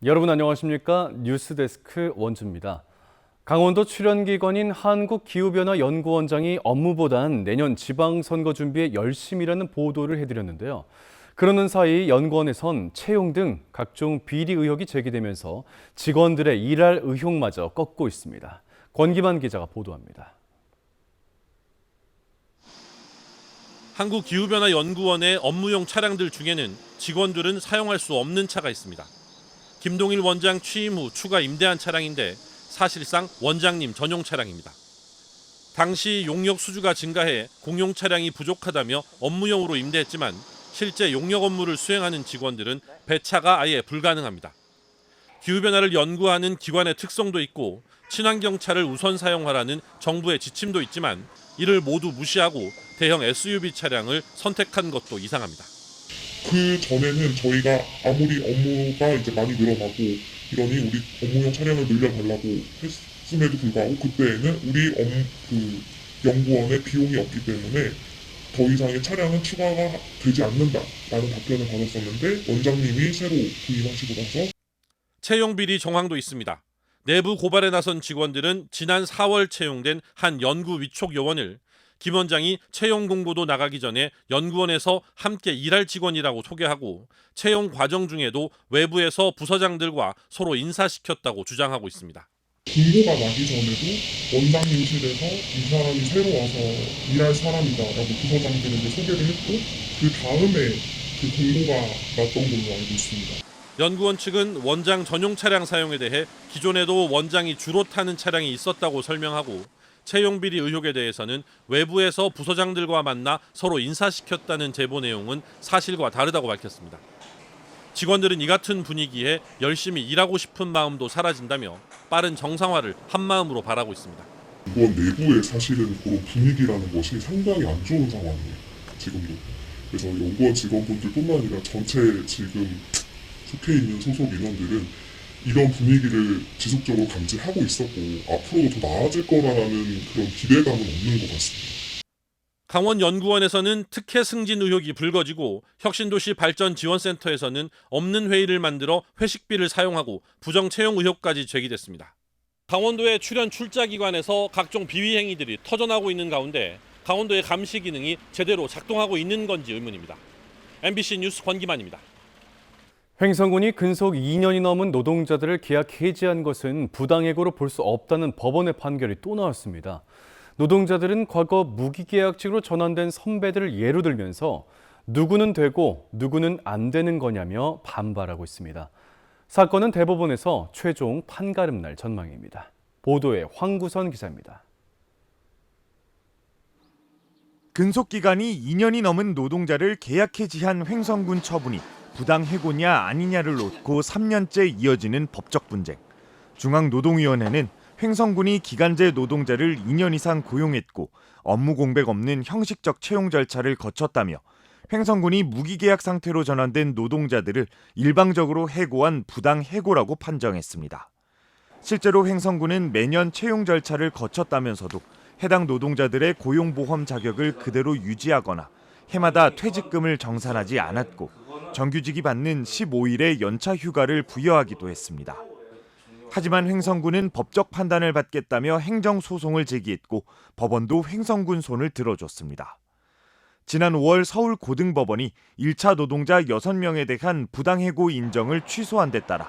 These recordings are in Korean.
여러분 안녕하십니까? 뉴스데스크 원주입니다. 강원도 출연기관인 한국기후변화연구원장이 업무보단 내년 지방선거 준비에 열심이라는 보도를 해드렸는데요. 그러는 사이 연구원에선 채용 등 각종 비리 의혹이 제기되면서 직원들의 일할 의욕마저 꺾고 있습니다. 권기만 기자가 보도합니다. 한국기후변화연구원의 업무용 차량들 중에는 직원들은 사용할 수 없는 차가 있습니다. 김동일 원장 취임 후 추가 임대한 차량인데 사실상 원장님 전용 차량입니다. 당시 용역 수주가 증가해 공용 차량이 부족하다며 업무용으로 임대했지만 실제 용역 업무를 수행하는 직원들은 배차가 아예 불가능합니다. 기후변화를 연구하는 기관의 특성도 있고 친환경차를 우선 사용하라는 정부의 지침도 있지만 이를 모두 무시하고 대형 SUV 차량을 선택한 것도 이상합니다. 그 전에는 저희가 아무리 업무가 이제 많이 늘어나고 이러니 우리 업무용 차량을 늘려달라고 했음에도 불구하고 그때에는 우리 연구원에 비용이 없기 때문에 더 이상의 차량은 추가가 되지 않는다라는 답변을 받았었는데 원장님이 새로 부임하시고 나서 채용 비리 정황도 있습니다. 내부 고발에 나선 직원들은 지난 4월 채용된 한 연구 위촉 요원을 김 원장이 채용 공고도 나가기 전에 연구원에서 함께 일할 직원이라고 소개하고 채용 과정 중에도 외부에서 부서장들과 서로 인사시켰다고 주장하고 있습니다. 공고가 나기 전에도 원장님실에서 이 사람이 새로 와서 일할 사람이다라고 부서장들에게 소개를 했고 그 다음에 그 공고가 났던 걸로 알고 있습니다. 연구원 측은 원장 전용 차량 사용에 대해 기존에도 원장이 주로 타는 차량이 있었다고 설명하고 채용 비리 의혹에 대해서는 외부에서 부서장들과 만나 서로 인사시켰다는 제보 내용은 사실과 다르다고 밝혔습니다. 직원들은 이 같은 분위기에 열심히 일하고 싶은 마음도 사라진다며 빠른 정상화를 한마음으로 바라고 있습니다. 연구원 내부에 사실은 그런 분위기라는 것이 상당히 안 좋은 상황이에요. 지금도. 그래서 연구원 직원분들뿐만 아니라 전체 지금 속해 있는 소속 인원들은 이런 분위기를 지속적으로 감지하고 있었고 앞으로도 더 나아질 거라는 그런 기대감은 없는 것 같습니다. 강원연구원에서는 특혜 승진 의혹이 불거지고 혁신도시 발전지원센터에서는 없는 회의를 만들어 회식비를 사용하고 부정 채용 의혹까지 제기됐습니다. 강원도의 출연 출자기관에서 각종 비위 행위들이 터져나오고 있는 가운데 강원도의 감시 기능이 제대로 작동하고 있는 건지 의문입니다. MBC 뉴스 권기만입니다. 횡성군이 근속 2년이 넘은 노동자들을 계약 해지한 것은 부당해고로 볼 수 없다는 법원의 판결이 또 나왔습니다. 노동자들은 과거 무기계약직으로 전환된 선배들을 예로 들면서 누구는 되고 누구는 안 되는 거냐며 반발하고 있습니다. 사건은 대법원에서 최종 판가름 날 전망입니다. 보도에 황구선 기자입니다. 근속기간이 2년이 넘은 노동자를 계약 해지한 횡성군 처분이 부당해고냐 아니냐를 놓고 3년째 이어지는 법적 분쟁. 중앙노동위원회는 횡성군이 기간제 노동자를 2년 이상 고용했고 업무 공백 없는 형식적 채용 절차를 거쳤다며 횡성군이 무기계약 상태로 전환된 노동자들을 일방적으로 해고한 부당해고라고 판정했습니다. 실제로 횡성군은 매년 채용 절차를 거쳤다면서도 해당 노동자들의 고용보험 자격을 그대로 유지하거나 해마다 퇴직금을 정산하지 않았고 정규직이 받는 15일의 연차 휴가를 부여하기도 했습니다. 하지만 횡성군은 법적 판단을 받겠다며 행정소송을 제기했고 법원도 횡성군 손을 들어줬습니다. 지난 5월 서울고등법원이 1차 노동자 6명에 대한 부당해고 인정을 취소한 데 따라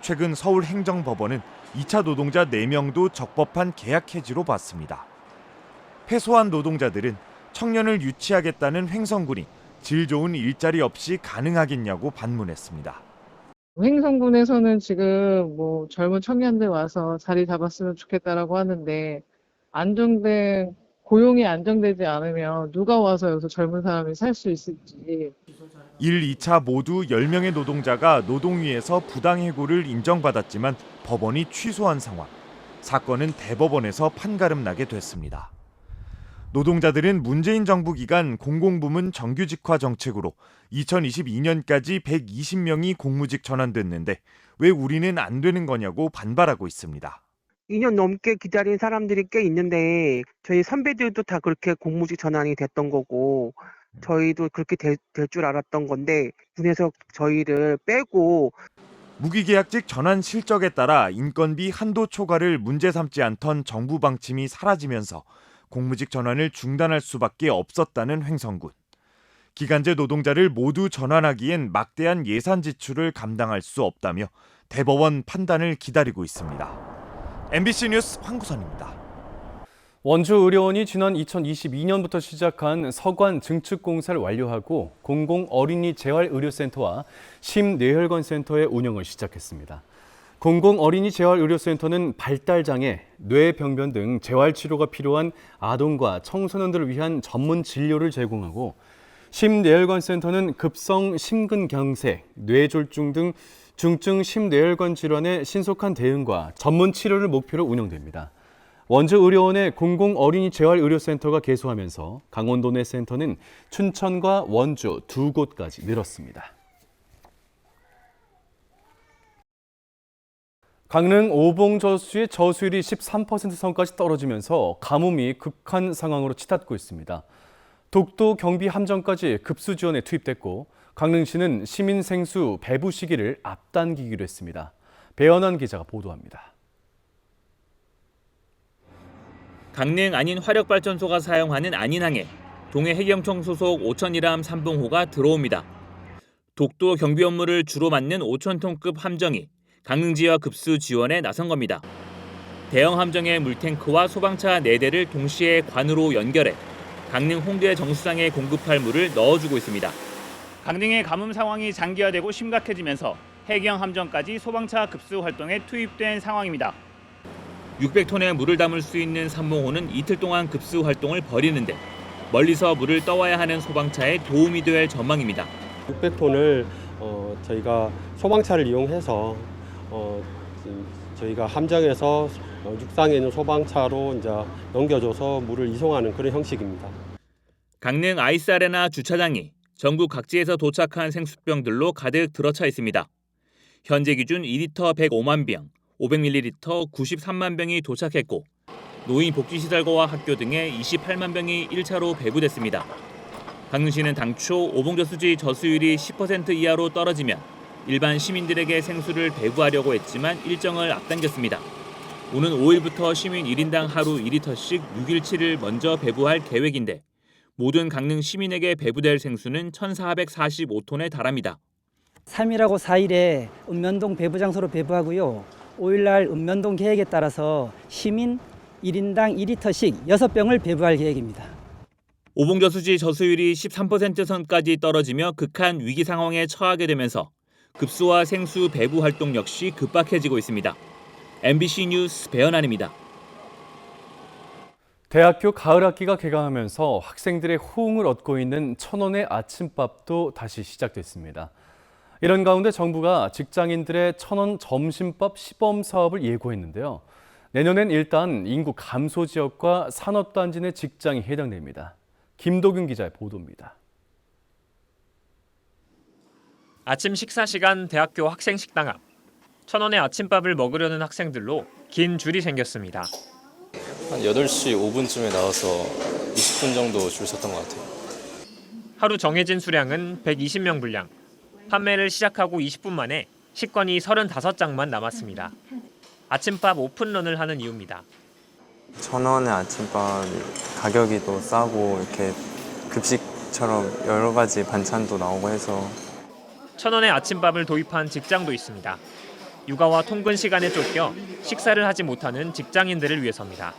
최근 서울행정법원은 2차 노동자 4명도 적법한 계약 해지로 봤습니다. 패소한 노동자들은 청년을 유치하겠다는 횡성군이 질 좋은 일자리 없이 가능하겠냐고 반문했습니다. 횡성군에서는 지금 젊은 청년들 와서 자리 잡았으면 좋겠다라고 하는데 고용이 안정되지 않으면 누가 와서 여기서 젊은 사람이 살 수 있을지. 1, 2차 모두 10명의 노동자가 노동위에서 부당해고를 인정받았지만 법원이 취소한 상황. 사건은 대법원에서 판가름 나게 됐습니다. 노동자들은 문재인 정부 기간 공공부문 정규직화 정책으로 2022년까지 120명이 공무직 전환됐는데 왜 우리는 안 되는 거냐고 반발하고 있습니다. 2년 넘게 기다린 사람들이 꽤 있는데 저희 선배들도 다 그렇게 공무직 전환이 됐던 거고 저희도 그렇게 될 줄 알았던 건데 군에서 저희를 빼고 무기계약직 전환 실적에 따라 인건비 한도 초과를 문제 삼지 않던 정부 방침이 사라지면서 공무직 전환을 중단할 수밖에 없었다는 횡성군. 기간제 노동자를 모두 전환하기엔 막대한 예산 지출을 감당할 수 없다며 대법원 판단을 기다리고 있습니다. MBC 뉴스 황구선입니다. 원주의료원이 지난 2022년부터 시작한 서관 증축 공사를 완료하고 공공 어린이 재활의료센터와 심뇌혈관 센터의 운영을 시작했습니다. 공공 어린이 재활의료센터는 발달장애, 뇌병변 등 재활치료가 필요한 아동과 청소년들을 위한 전문 진료를 제공하고 심뇌혈관 센터는 급성 심근경색, 뇌졸중 등 중증 심뇌혈관 질환의 신속한 대응과 전문 치료를 목표로 운영됩니다. 원주의료원의 공공어린이 재활의료센터가 개소하면서 강원도 내 센터는 춘천과 원주 두 곳까지 늘었습니다. 강릉 오봉저수의 저수율이 13% 선까지 떨어지면서 가뭄이 극한 상황으로 치닫고 있습니다. 독도 경비 함정까지 급수 지원에 투입됐고 강릉시는 시민 생수 배부 시기를 앞당기기로 했습니다. 배연한 기자가 보도합니다. 강릉 안인 화력발전소가 사용하는 안인항에 동해해경청 소속 오천이람 삼봉호가 들어옵니다. 독도 경비 업무를 주로 맡는 5,000톤급 함정이 강릉 지역 급수 지원에 나선 겁니다. 대형 함정의 물탱크와 소방차 4대를 동시에 관으로 연결해 강릉 홍대 정수장에 공급할 물을 넣어주고 있습니다. 강릉의 가뭄 상황이 장기화되고 심각해지면서 해경 함정까지 소방차 급수 활동에 투입된 상황입니다. 600톤의 물을 담을 수 있는 삼봉호는 이틀 동안 급수 활동을 벌이는데 멀리서 물을 떠와야 하는 소방차에 도움이 될 전망입니다. 600톤을 저희가 소방차를 이용해서 저희가 함정에서 육상에 있는 소방차로 이제 넘겨줘서 물을 이송하는 그런 형식입니다. 강릉 아이스아레나 주차장이 전국 각지에서 도착한 생수병들로 가득 들어차 있습니다. 현재 기준 2리터 105만 병, 500ml 93만 병이 도착했고 노인 복지시설과 학교 등에 28만 병이 1차로 배부됐습니다. 강릉시는 당초 오봉저수지 저수율이 10% 이하로 떨어지면 일반 시민들에게 생수를 배부하려고 했지만 일정을 앞당겼습니다. 오는 5일부터 시민 1인당 하루 2리터씩 6일치를 먼저 배부할 계획인데 모든 강릉 시민에게 배부될 생수는 1,445톤에 달합니다. 3일하고 4일에 읍면동 배부 장소로 배부하고요. 5일날 읍면동 계획에 따라서 시민 1인당 2리터씩 6병을 배부할 계획입니다. 오봉저수지 저수율이 13% 선까지 떨어지며 극한 위기 상황에 처하게 되면서 급수와 생수 배부 활동 역시 급박해지고 있습니다. MBC 뉴스 배연한입니다. 대학교 가을 학기가 개강하면서 학생들의 호응을 얻고 있는 천원의 아침밥도 다시 시작됐습니다. 이런 가운데 정부가 직장인들의 천원 점심밥 시범 사업을 예고했는데요. 내년엔 일단 인구 감소 지역과 산업단지 내 직장이 해당됩니다. 김도균 기자의 보도입니다. 아침 식사 시간 대학교 학생 식당 앞. 1,000원의 아침밥을 먹으려는 학생들로 긴 줄이 생겼습니다. 한 8시 5분쯤에 나와서 20분 정도 줄 섰던 것 같아요. 하루 정해진 수량은 120명 분량. 판매를 시작하고 20분 만에 식권이 35장만 남았습니다. 아침밥 오픈런을 하는 이유입니다. 1,000원의 아침밥 가격이 또 싸고 이렇게 급식처럼 여러 가지 반찬도 나오고 해서 1,000원의 아침밥을 도입한 직장도 있습니다. 육아와 통근 시간에 쫓겨 식사를 하지 못하는 직장인들을 위해서입니다.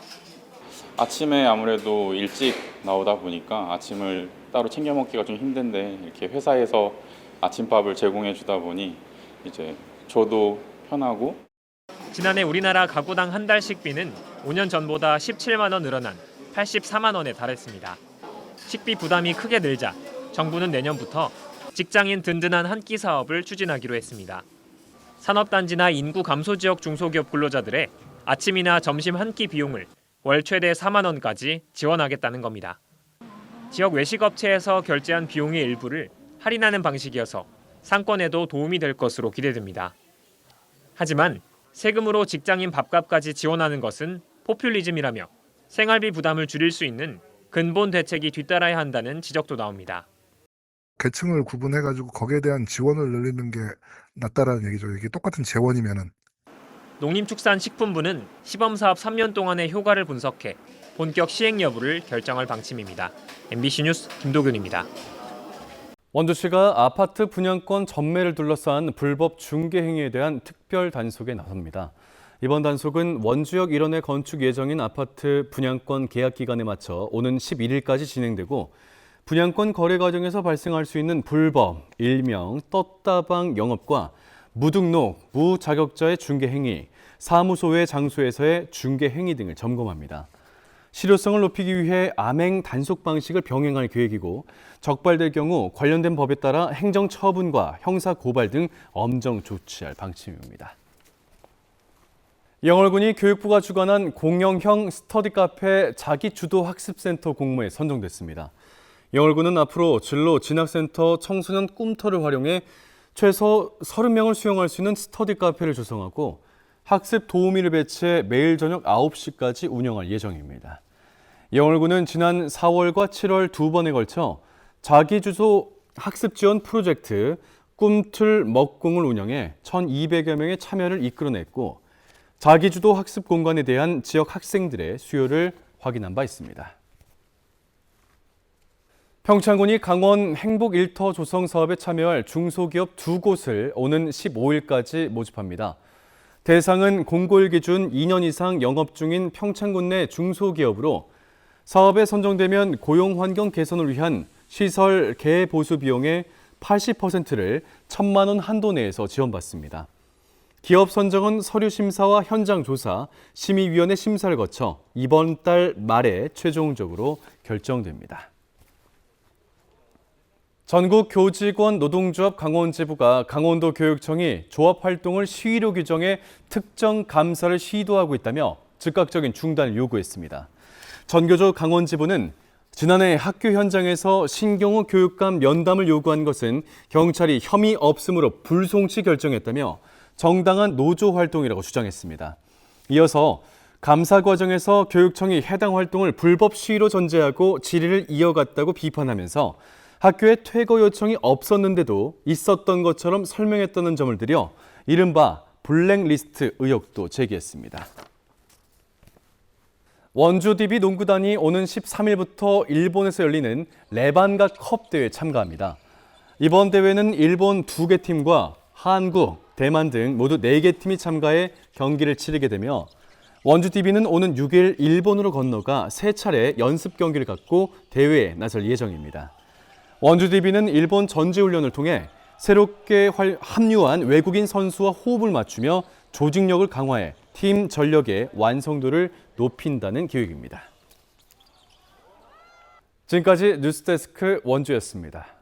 아침에 아무래도 일찍 나오다 보니까 아침을 따로 챙겨 먹기가 좀 힘든데 이렇게 회사에서 아침밥을 제공해 주다 보니 이제 저도 편하고. 지난해 우리나라 가구당 한 달 식비는 5년 전보다 17만 원 늘어난 84만 원에 달했습니다. 식비 부담이 크게 늘자 정부는 내년부터 직장인 든든한 한 끼 사업을 추진하기로 했습니다. 산업단지나 인구 감소 지역 중소기업 근로자들의 아침이나 점심 한 끼 비용을 월 최대 4만 원까지 지원하겠다는 겁니다. 지역 외식업체에서 결제한 비용의 일부를 할인하는 방식이어서 상권에도 도움이 될 것으로 기대됩니다. 하지만 세금으로 직장인 밥값까지 지원하는 것은 포퓰리즘이라며 생활비 부담을 줄일 수 있는 근본 대책이 뒤따라야 한다는 지적도 나옵니다. 계층을 구분해가지고 거기에 대한 지원을 늘리는 게 낫다라는 얘기죠. 이게 똑같은 재원이면은. 농림축산식품부는 시범사업 3년 동안의 효과를 분석해 본격 시행 여부를 결정할 방침입니다. MBC 뉴스 김도균입니다. 원주시가 아파트 분양권 전매를 둘러싼 불법 중개 행위에 대한 특별 단속에 나섭니다. 이번 단속은 원주역 일원에 건축 예정인 아파트 분양권 계약 기간에 맞춰 오는 11일까지 진행되고 분양권 거래 과정에서 발생할 수 있는 불법, 일명 떴다방 영업과 무등록, 무자격자의 중개 행위, 사무소 외 장소에서의 중개 행위 등을 점검합니다. 실효성을 높이기 위해 암행 단속 방식을 병행할 계획이고 적발될 경우 관련된 법에 따라 행정 처분과 형사 고발 등 엄정 조치할 방침입니다. 영월군이 교육부가 주관한 공영형 스터디 카페 자기주도 학습센터 공모에 선정됐습니다. 영월군은 앞으로 진로 진학센터 청소년 꿈터를 활용해 최소 30명을 수용할 수 있는 스터디 카페를 조성하고 학습 도우미를 배치해 매일 저녁 9시까지 운영할 예정입니다. 영월군은 지난 4월과 7월 두 번에 걸쳐 자기주도 학습 지원 프로젝트 꿈틀 먹공을 운영해 1,200여 명의 참여를 이끌어냈고 자기주도 학습 공간에 대한 지역 학생들의 수요를 확인한 바 있습니다. 평창군이 강원 행복 일터 조성 사업에 참여할 중소기업 2곳을 오는 15일까지 모집합니다. 대상은 공고일 기준 2년 이상 영업 중인 평창군 내 중소기업으로 사업에 선정되면 고용 환경 개선을 위한 시설 개보수 비용의 80%를 1,000만 원 한도 내에서 지원받습니다. 기업 선정은 서류 심사와 현장 조사, 심의위원회 심사를 거쳐 이번 달 말에 최종적으로 결정됩니다. 전국 교직원 노동조합 강원지부가 강원도 교육청이 조합 활동을 시위로 규정해 특정 감사를 시도하고 있다며 즉각적인 중단을 요구했습니다. 전교조 강원지부는 지난해 학교 현장에서 신경호 교육감 면담을 요구한 것은 경찰이 혐의 없음으로 불송치 결정했다며 정당한 노조 활동이라고 주장했습니다. 이어서 감사 과정에서 교육청이 해당 활동을 불법 시위로 전제하고 질의를 이어갔다고 비판하면서 학교에 퇴거 요청이 없었는데도 있었던 것처럼 설명했다는 점을 들여 이른바 블랙리스트 의혹도 제기했습니다. 원주 DB 농구단이 오는 13일부터 일본에서 열리는 레반가 컵 대회에 참가합니다. 이번 대회는 일본 2개 팀과 한국, 대만 등 모두 4개 팀이 참가해 경기를 치르게 되며 원주 DB는 오는 6일 일본으로 건너가 3차례 연습 경기를 갖고 대회에 나설 예정입니다. 원주 DB는 일본 전지훈련을 통해 새롭게 합류한 외국인 선수와 호흡을 맞추며 조직력을 강화해 팀 전력의 완성도를 높인다는 계획입니다. 지금까지 뉴스데스크 원주였습니다.